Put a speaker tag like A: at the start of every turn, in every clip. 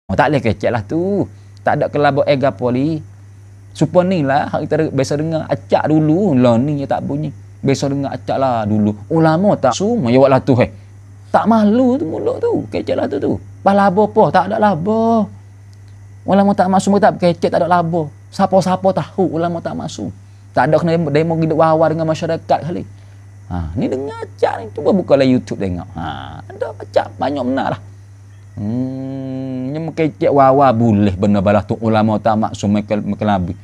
A: Oh, tak boleh kecek lah tu. Tak ada kelabuk ega poli. Supaya ni lah, kita biasa dengar acak dulu. Lah ni tak bunyi. Biasa dengar acak lah dulu. Ulama tak semua, ya lah tu. Tak malu tu mulut tu. Kecek lah tu. Pas labo apa? Tak ada labo. Ulama tak masuk tak kecek, tak ada labo. Siapa-siapa tahu ulama tak masuk. Tak ada kena demo hidup wawa dengan masyarakat kali. Ni dengar acak ni. Cuba buka lah YouTube tengok. Ada acak banyak benar lah. Yang kecek wawa boleh benar balah tu ulama tak maksum mekelabi.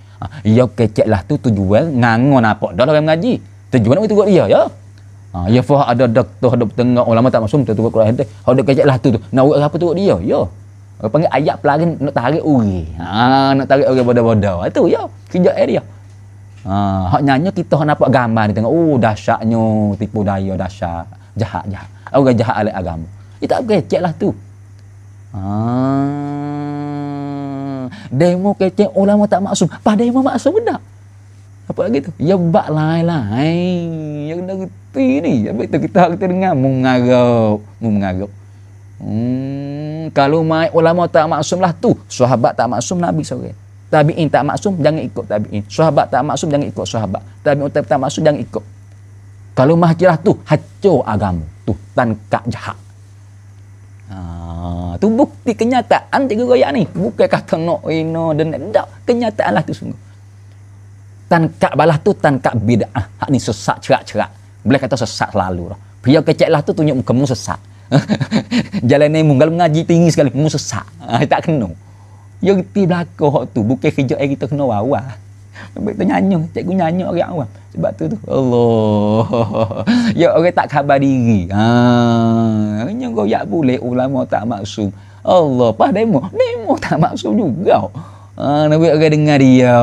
A: Ya kecek lah tu tujuan ngangon apa dah orang mengaji. Tujuan itu dia ya. Ya fah ada doktor ada tengok ulama tak maksum tu Quran dia. Ada kecek lah tu nak buat apa tu dia. Ya. Orang panggil ayat pelari nak tarik uri. Nak tarik uri bodoh-bodoh. Itu ya. Kerja dia. Hak nyanyi kita nampak gambar ni tengok. Oh dahsyatnya tipu daya dahsyat. Jahat. Orang jahat alai agama. Dia tak kecek lah tu. Demo kecek ulama tak maksum. Pada demo maksum benar. Apa lagi tu? Ya bak lain. Yang dah reti ni. Habis tu kita dengar mengarap. Kalau mai ulama tak maksum lah tu. Sahabat tak maksum Nabi seorang. Tabi'in tak maksum jangan ikut tabi'in. Sahabat tak maksum jangan ikut sahabat. Tabi'in tak maksum jangan ikut. Kalau mahkirah tu hancur agama. Tu tankak jahat. Tu bukti kenyataan tiga royak ni. Bukan kata no dan tak. Kenyataan lah tu sungguh. Tankak balah tu tankak bid'ah. Hak ni sesat cerak-cerak. Boleh kata sesat selalu lah. Pria kecek lah tu tunjuk muka mu sesat. Jalan ni munggal mengaji tinggi sekali mu sesat. Tak kena. Ya reti belakang hak tu. Bukan kerja kita kena wawa. Baik tu nyanyi. Cikgu nyanyi orang awam. Sebab tu Allah. Ya orang tak khabar diri. Hanya goyak boleh ulama tak maksum. Allah. Pas demo tak maksum juga. Nabi orang dengar dia.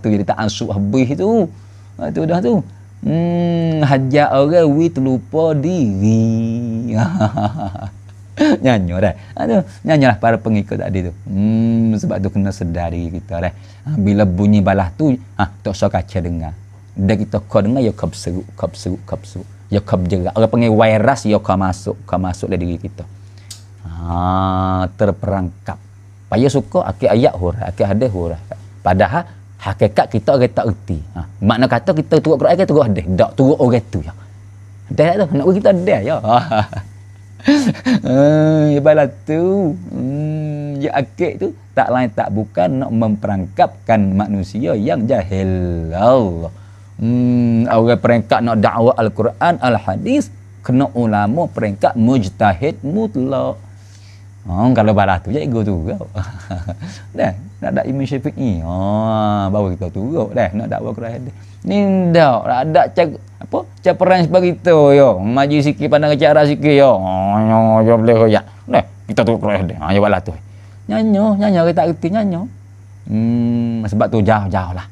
A: Tu jadi tak ansuk habis tu. Tu dah tu. Hajar orang terlupa diri. Nyanyi dah. Nyanyilah para pengikut tadi tu. Sebab tu kena sedar diri kita dah. Bila bunyi balah tu, tak usah kaca dengar. Dah kita kau dengar, ya kau berseru. Ya kau bergerak. Orang panggil virus, ya kau masuk dalam diri kita. Terperangkap. Payah suka, akhir ayat hurah, akhir hadis hurah. Padahal, hakikat kita orang tak erti. Makna kata kita turut Quran, kita turut hadis. Tak turut orang tu. Ya. Dah tu, nak kita dah ya. Ya balas tu. Ya akik tu tak lain tak bukan nak memperangkapkan manusia yang jahil. Allah. Orang perangkap nak dakwah Al-Quran, Al-Hadis, kena ulama perangkap mujtahid mutlak. Kalau balas tu cikgu tu. Dah, nak dak Imam Syafi'i. Baru kita turut dah nak dakwah Quran. Ni dak ada cara perang sebagai tu yo. Maju sikit pandang cara sikit yo. Yo boleh royak. Dah, kita turut Quran dah. Ya balas tu. Nyanyo orang tak reti nyanyo. Sebab tu jauh-jauh lah.